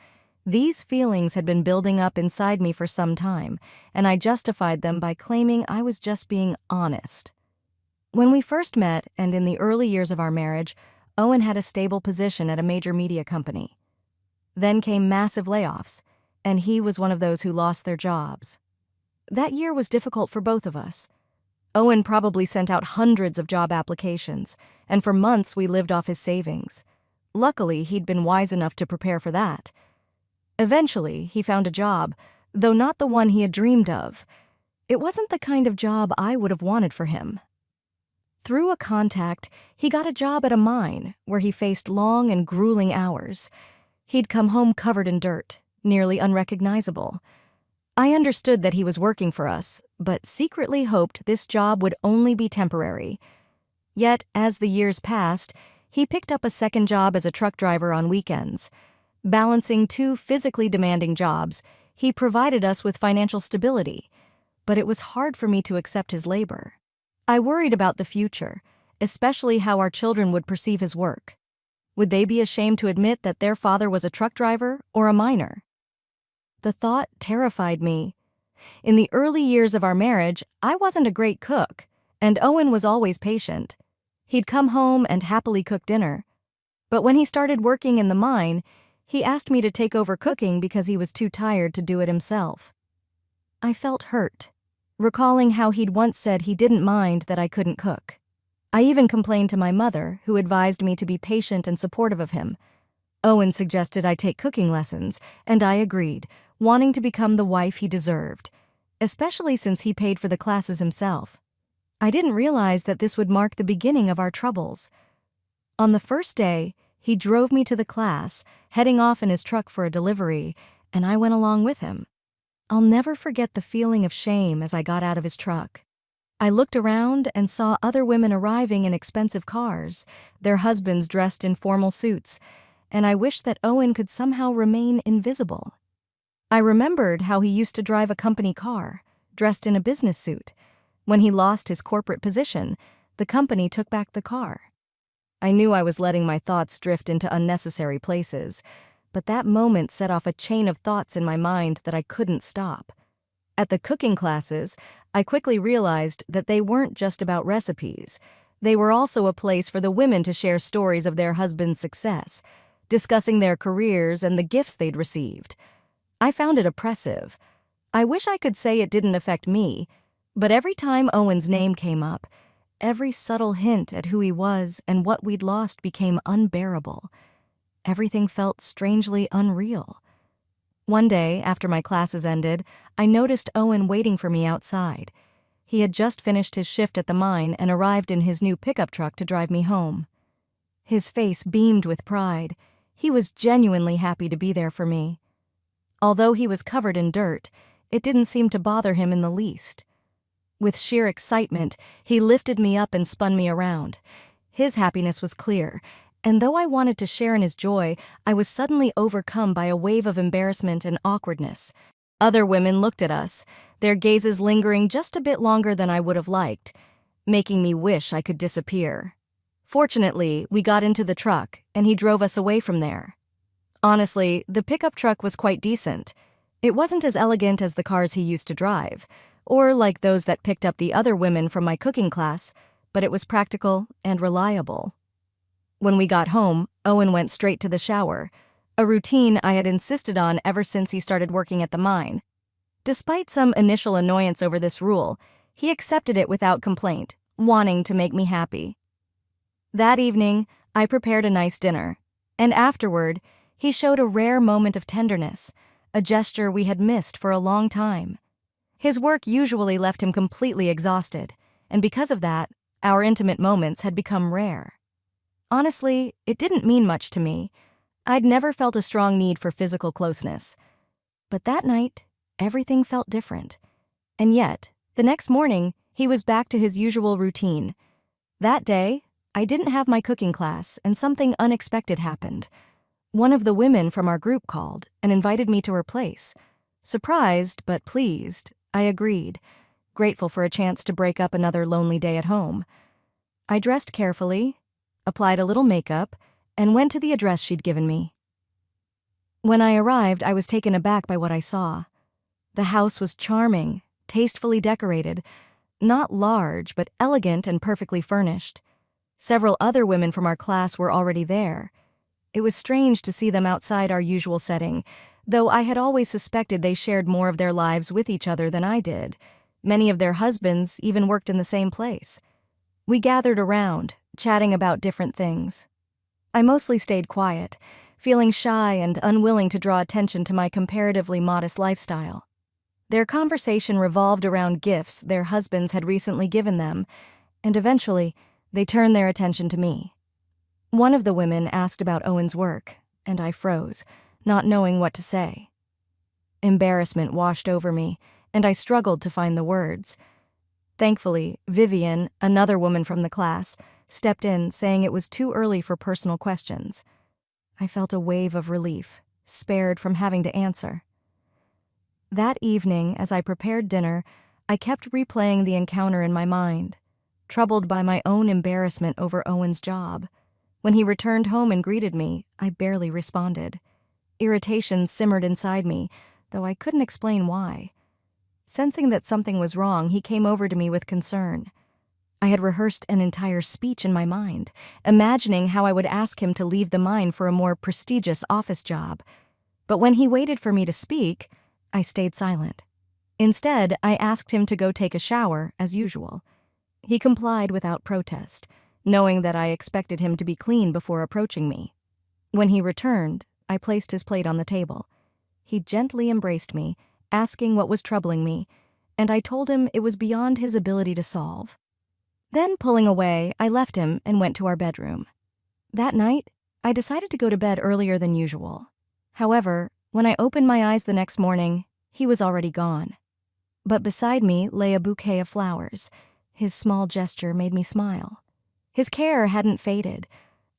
These feelings had been building up inside me for some time, and I justified them by claiming I was just being honest. When we first met, and in the early years of our marriage, Owen had a stable position at a major media company. Then came massive layoffs, and he was one of those who lost their jobs. That year was difficult for both of us. Owen probably sent out hundreds of job applications, and for months we lived off his savings. Luckily, he'd been wise enough to prepare for that. Eventually, he found a job, though not the one he had dreamed of. It wasn't the kind of job I would have wanted for him. Through a contact, he got a job at a mine, where he faced long and grueling hours. He'd come home covered in dirt, nearly unrecognizable. I understood that he was working for us, but secretly hoped this job would only be temporary. Yet, as the years passed, he picked up a second job as a truck driver on weekends. Balancing two physically demanding jobs, he provided us with financial stability, but it was hard for me to accept his labor. I worried about the future, especially how our children would perceive his work. Would they be ashamed to admit that their father was a truck driver or a miner? The thought terrified me. In the early years of our marriage, I wasn't a great cook, and Owen was always patient. He'd come home and happily cook dinner. But when he started working in the mine, he asked me to take over cooking because he was too tired to do it himself. I felt hurt, recalling how he'd once said he didn't mind that I couldn't cook. I even complained to my mother, who advised me to be patient and supportive of him. Owen suggested I take cooking lessons, and I agreed, wanting to become the wife he deserved, especially since he paid for the classes himself. I didn't realize that this would mark the beginning of our troubles. On the first day, he drove me to the class, heading off in his truck for a delivery, and I went along with him. I'll never forget the feeling of shame as I got out of his truck. I looked around and saw other women arriving in expensive cars, their husbands dressed in formal suits, and I wished that Owen could somehow remain invisible. I remembered how he used to drive a company car, dressed in a business suit. When he lost his corporate position, the company took back the car. I knew I was letting my thoughts drift into unnecessary places, but that moment set off a chain of thoughts in my mind that I couldn't stop. At the cooking classes, I quickly realized that they weren't just about recipes. They were also a place for the women to share stories of their husband's success, discussing their careers and the gifts they'd received. I found it oppressive. I wish I could say it didn't affect me, but every time Owen's name came up, every subtle hint at who he was and what we'd lost became unbearable. Everything felt strangely unreal. One day, after my classes ended, I noticed Owen waiting for me outside. He had just finished his shift at the mine and arrived in his new pickup truck to drive me home. His face beamed with pride. He was genuinely happy to be there for me. Although he was covered in dirt, it didn't seem to bother him in the least. With sheer excitement, he lifted me up and spun me around. His happiness was clear, and though I wanted to share in his joy, I was suddenly overcome by a wave of embarrassment and awkwardness. Other women looked at us, their gazes lingering just a bit longer than I would have liked, making me wish I could disappear. Fortunately, we got into the truck, and he drove us away from there. Honestly, the pickup truck was quite decent. It wasn't as elegant as the cars he used to drive, or like those that picked up the other women from my cooking class, but it was practical and reliable. When we got home, Owen went straight to the shower, a routine I had insisted on ever since he started working at the mine. Despite some initial annoyance over this rule, he accepted it without complaint, wanting to make me happy. That evening, I prepared a nice dinner, and afterward, he showed a rare moment of tenderness, a gesture we had missed for a long time. His work usually left him completely exhausted, and because of that, our intimate moments had become rare. Honestly, it didn't mean much to me. I'd never felt a strong need for physical closeness. But that night, everything felt different. And yet, the next morning, he was back to his usual routine. That day, I didn't have my cooking class, and something unexpected happened. One of the women from our group called and invited me to her place. Surprised, but pleased, I agreed, grateful for a chance to break up another lonely day at home. I dressed carefully, applied a little makeup, and went to the address she'd given me. When I arrived, I was taken aback by what I saw. The house was charming, tastefully decorated, not large, but elegant and perfectly furnished. Several other women from our class were already there. It was strange to see them outside our usual setting, though I had always suspected they shared more of their lives with each other than I did. Many of their husbands even worked in the same place. We gathered around, chatting about different things. I mostly stayed quiet, feeling shy and unwilling to draw attention to my comparatively modest lifestyle. Their conversation revolved around gifts their husbands had recently given them, and eventually, they turned their attention to me. One of the women asked about Owen's work, and I froze, not knowing what to say. Embarrassment washed over me, and I struggled to find the words. Thankfully, Vivian, another woman from the class, stepped in, saying it was too early for personal questions. I felt a wave of relief, spared from having to answer. That evening, as I prepared dinner, I kept replaying the encounter in my mind, troubled by my own embarrassment over Owen's job. When he returned home and greeted me, I barely responded. Irritation simmered inside me, though I couldn't explain why. Sensing that something was wrong, he came over to me with concern. I had rehearsed an entire speech in my mind, imagining how I would ask him to leave the mine for a more prestigious office job. But when he waited for me to speak, I stayed silent. Instead, I asked him to go take a shower, as usual. He complied without protest, knowing that I expected him to be clean before approaching me. When he returned, I placed his plate on the table. He gently embraced me, asking what was troubling me, and I told him it was beyond his ability to solve. Then, pulling away, I left him and went to our bedroom. That night, I decided to go to bed earlier than usual. However, when I opened my eyes the next morning, he was already gone. But beside me lay a bouquet of flowers. His small gesture made me smile. His care hadn't faded.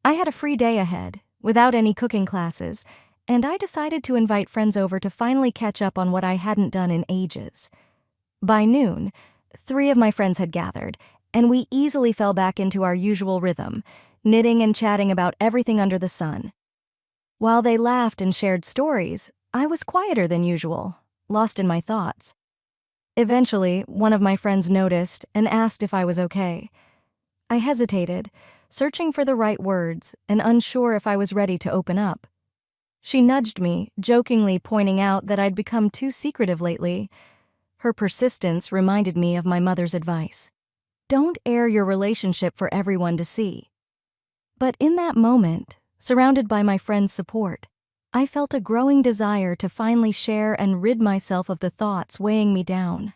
I had a free day ahead, without any cooking classes, and I decided to invite friends over to finally catch up on what I hadn't done in ages. By noon, 3 of my friends had gathered, and we easily fell back into our usual rhythm, knitting and chatting about everything under the sun. While they laughed and shared stories, I was quieter than usual, lost in my thoughts. Eventually, one of my friends noticed and asked if I was okay. I hesitated, searching for the right words and unsure if I was ready to open up. She nudged me, jokingly pointing out that I'd become too secretive lately. Her persistence reminded me of my mother's advice. Don't air your relationship for everyone to see. But in that moment, Surrounded by my friends' support, I felt a growing desire to finally share and rid myself of the thoughts weighing me down.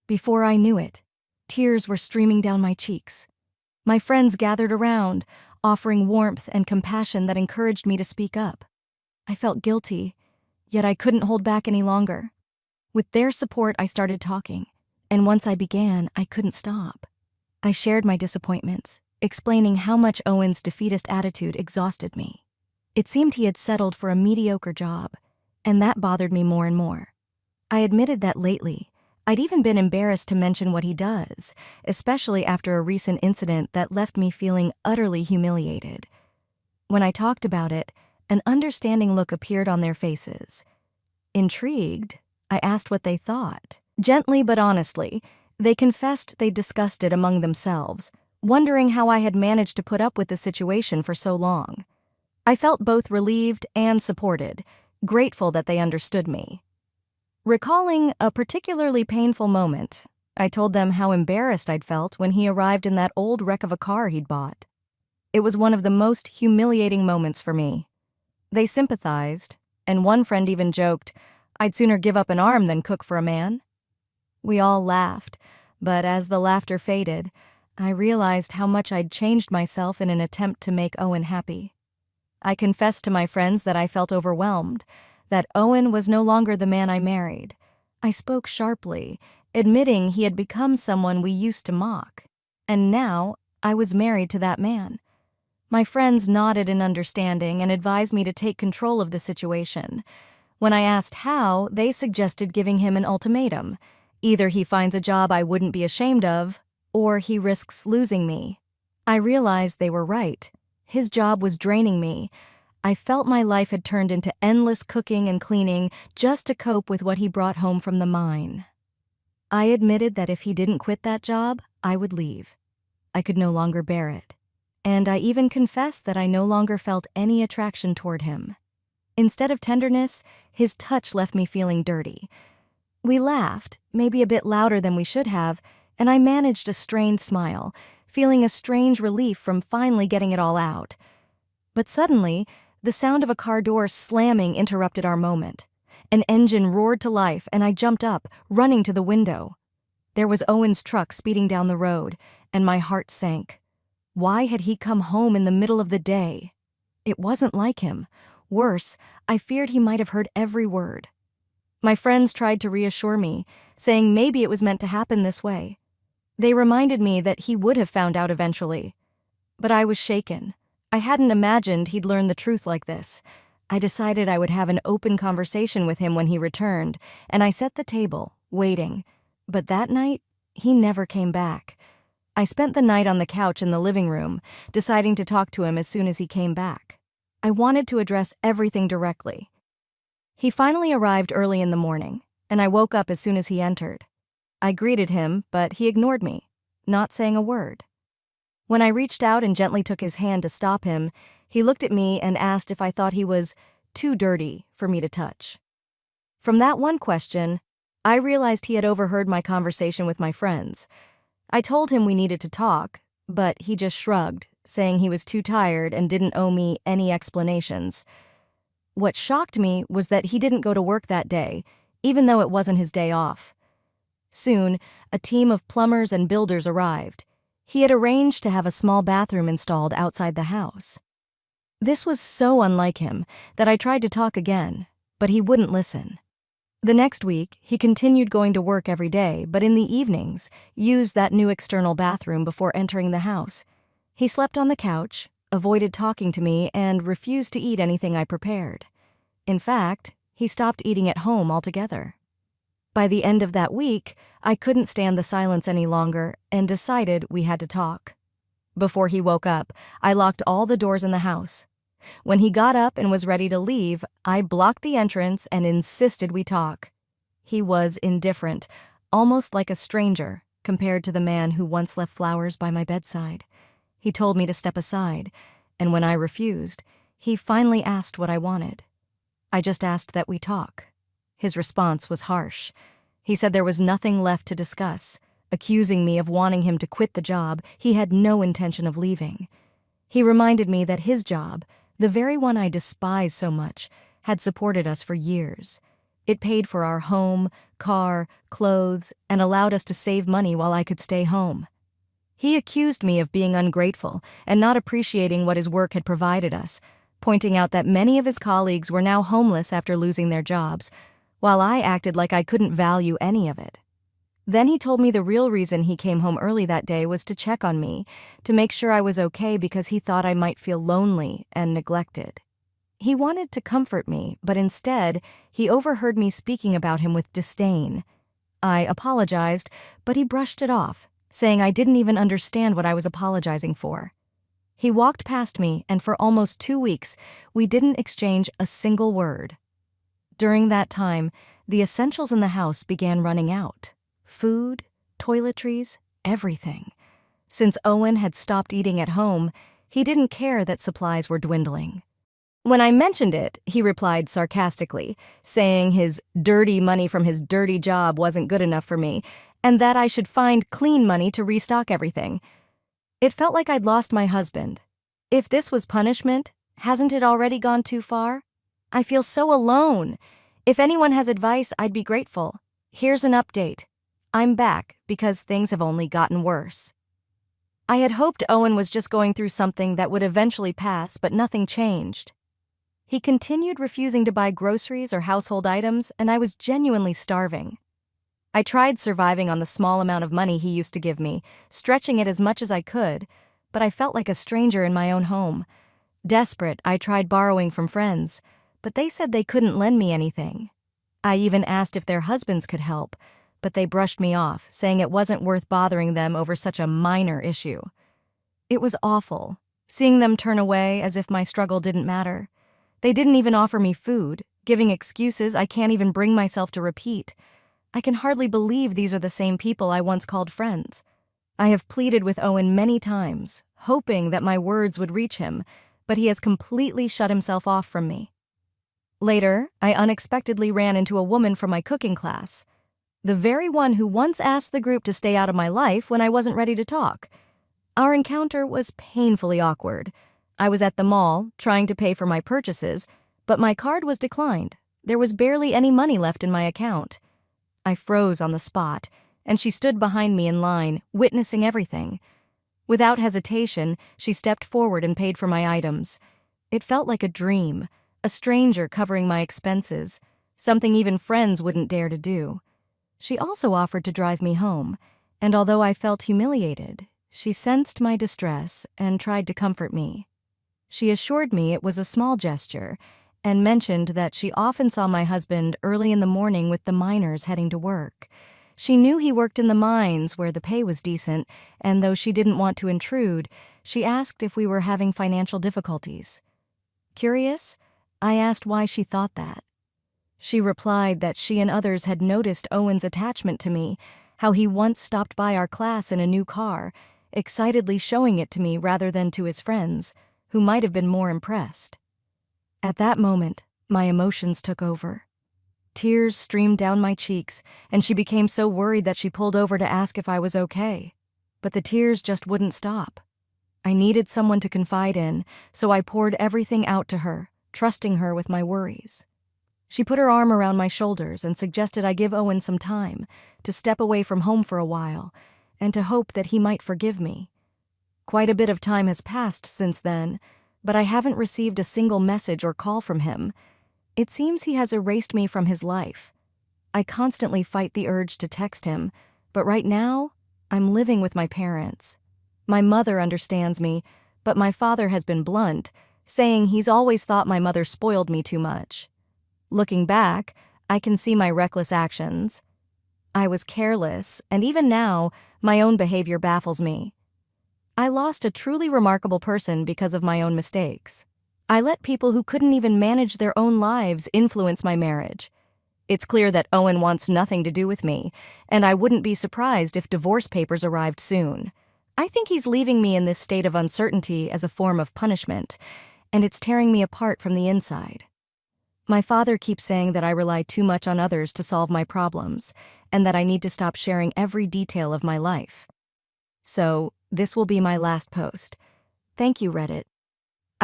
Before I knew it, tears were streaming down my cheeks. My friends gathered around, offering warmth and compassion that encouraged me to speak up. I felt guilty, yet I couldn't hold back any longer. With their support, I started talking, and once I began, I couldn't stop. I shared my disappointments, explaining how much Owen's defeatist attitude exhausted me. It seemed he had settled for a mediocre job, and that bothered me more and more. I admitted that lately, I'd even been embarrassed to mention what he does, especially after a recent incident that left me feeling utterly humiliated. When I talked about it, an understanding look appeared on their faces. Intrigued, I asked what they thought. Gently but honestly, they confessed they'd discussed it among themselves, wondering how I had managed to put up with the situation for so long. I felt both relieved and supported, grateful that they understood me. Recalling a particularly painful moment, I told them how embarrassed I'd felt when he arrived in that old wreck of a car he'd bought. It was one of the most humiliating moments for me. They sympathized, and one friend even joked, "I'd sooner give up an arm than cook for a man." We all laughed, but as the laughter faded, I realized how much I'd changed myself in an attempt to make Owen happy. I confessed to my friends that I felt overwhelmed, that Owen was no longer the man I married. I spoke sharply, admitting he had become someone we used to mock. And now, I was married to that man. My friends nodded in understanding and advised me to take control of the situation. When I asked how, they suggested giving him an ultimatum. Either he finds a job I wouldn't be ashamed of, or he risks losing me. I realized they were right. His job was draining me. I felt my life had turned into endless cooking and cleaning just to cope with what he brought home from the mine. I admitted that if he didn't quit that job, I would leave. I could no longer bear it. And I even confessed that I no longer felt any attraction toward him. Instead of tenderness, his touch left me feeling dirty. We laughed, maybe a bit louder than we should have, and I managed a strained smile, feeling a strange relief from finally getting it all out. But suddenly, the sound of a car door slamming interrupted our moment. An engine roared to life, and I jumped up, running to the window. There was Owen's truck speeding down the road, and my heart sank. Why had he come home in the middle of the day? It wasn't like him. Worse, I feared he might have heard every word. My friends tried to reassure me, saying maybe it was meant to happen this way. They reminded me that he would have found out eventually. But I was shaken. I hadn't imagined he'd learn the truth like this. I decided I would have an open conversation with him when he returned, and I set the table, waiting. But that night, he never came back. I spent the night on the couch in the living room, deciding to talk to him as soon as he came back. I wanted to address everything directly. He finally arrived early in the morning, and I woke up as soon as he entered. I greeted him, but he ignored me, not saying a word. When I reached out and gently took his hand to stop him, he looked at me and asked if I thought he was too dirty for me to touch. From that one question, I realized he had overheard my conversation with my friends. I told him we needed to talk, but he just shrugged, saying he was too tired and didn't owe me any explanations. What shocked me was that he didn't go to work that day, even though it wasn't his day off. Soon, a team of plumbers and builders arrived. He had arranged to have a small bathroom installed outside the house. This was so unlike him that I tried to talk again, but he wouldn't listen. The next week, he continued going to work every day, but in the evenings, used that new external bathroom before entering the house. He slept on the couch, avoided talking to me, and refused to eat anything I prepared. In fact, he stopped eating at home altogether. By the end of that week, I couldn't stand the silence any longer and decided we had to talk. Before he woke up, I locked all the doors in the house. When he got up and was ready to leave, I blocked the entrance and insisted we talk. He was indifferent, almost like a stranger, compared to the man who once left flowers by my bedside. He told me to step aside, and when I refused, he finally asked what I wanted. I just asked that we talk. His response was harsh. He said there was nothing left to discuss, accusing me of wanting him to quit the job he had no intention of leaving. He reminded me that his job, The very one I despise so much had supported us for years. It paid for our home, car, clothes, and allowed us to save money while I could stay home. He accused me of being ungrateful and not appreciating what his work had provided us, pointing out that many of his colleagues were now homeless after losing their jobs, while I acted like I couldn't value any of it. Then he told me the real reason he came home early that day was to check on me, to make sure I was okay because he thought I might feel lonely and neglected. He wanted to comfort me, but instead, he overheard me speaking about him with disdain. I apologized, but he brushed it off, saying I didn't even understand what I was apologizing for. He walked past me, and for almost 2 weeks, we didn't exchange a single word. During that time, the essentials in the house began running out. Food, toiletries, everything. Since Owen had stopped eating at home, he didn't care that supplies were dwindling. When I mentioned it, he replied sarcastically, saying his dirty money from his dirty job wasn't good enough for me, and that I should find clean money to restock everything. It felt like I'd lost my husband. If this was punishment, hasn't it already gone too far? I feel so alone. If anyone has advice, I'd be grateful. Here's an update. I'm back because things have only gotten worse. I had hoped Owen was just going through something that would eventually pass, but nothing changed. He continued refusing to buy groceries or household items, and I was genuinely starving. I tried surviving on the small amount of money he used to give me, stretching it as much as I could, but I felt like a stranger in my own home. Desperate, I tried borrowing from friends, but they said they couldn't lend me anything. I even asked if their husbands could help, but they brushed me off, saying it wasn't worth bothering them over such a minor issue. It was awful, seeing them turn away as if my struggle didn't matter. They didn't even offer me food, giving excuses I can't even bring myself to repeat. I can hardly believe these are the same people I once called friends. I have pleaded with Owen many times, hoping that my words would reach him, but he has completely shut himself off from me. Later, I unexpectedly ran into a woman from my cooking class, the very one who once asked the group to stay out of my life when I wasn't ready to talk. Our encounter was painfully awkward. I was at the mall, trying to pay for my purchases, but my card was declined. There was barely any money left in my account. I froze on the spot, and she stood behind me in line, witnessing everything. Without hesitation, she stepped forward and paid for my items. It felt like a dream, a stranger covering my expenses, something even friends wouldn't dare to do. She also offered to drive me home, and although I felt humiliated, she sensed my distress and tried to comfort me. She assured me it was a small gesture and mentioned that she often saw my husband early in the morning with the miners heading to work. She knew he worked in the mines where the pay was decent, and though she didn't want to intrude, she asked if we were having financial difficulties. Curious, I asked why she thought that. She replied that she and others had noticed Owen's attachment to me, how he once stopped by our class in a new car, excitedly showing it to me rather than to his friends, who might have been more impressed. At that moment, my emotions took over. Tears streamed down my cheeks, and she became so worried that she pulled over to ask if I was okay. But the tears just wouldn't stop. I needed someone to confide in, so I poured everything out to her, trusting her with my worries. She put her arm around my shoulders and suggested I give Owen some time, to step away from home for a while, and to hope that he might forgive me. Quite a bit of time has passed since then, but I haven't received a single message or call from him. It seems he has erased me from his life. I constantly fight the urge to text him, but right now, I'm living with my parents. My mother understands me, but my father has been blunt, saying he's always thought my mother spoiled me too much. Looking back, I can see my reckless actions. I was careless, and even now, my own behavior baffles me. I lost a truly remarkable person because of my own mistakes. I let people who couldn't even manage their own lives influence my marriage. It's clear that Owen wants nothing to do with me, and I wouldn't be surprised if divorce papers arrived soon. I think he's leaving me in this state of uncertainty as a form of punishment, and it's tearing me apart from the inside. My father keeps saying that I rely too much on others to solve my problems, and that I need to stop sharing every detail of my life. So, this will be my last post. Thank you, Reddit.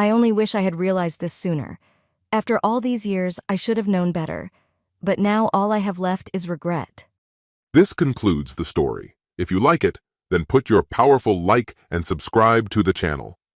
I only wish I had realized this sooner. After all these years, I should have known better. But now all I have left is regret. This concludes the story. If you like it, then put your powerful like and subscribe to the channel.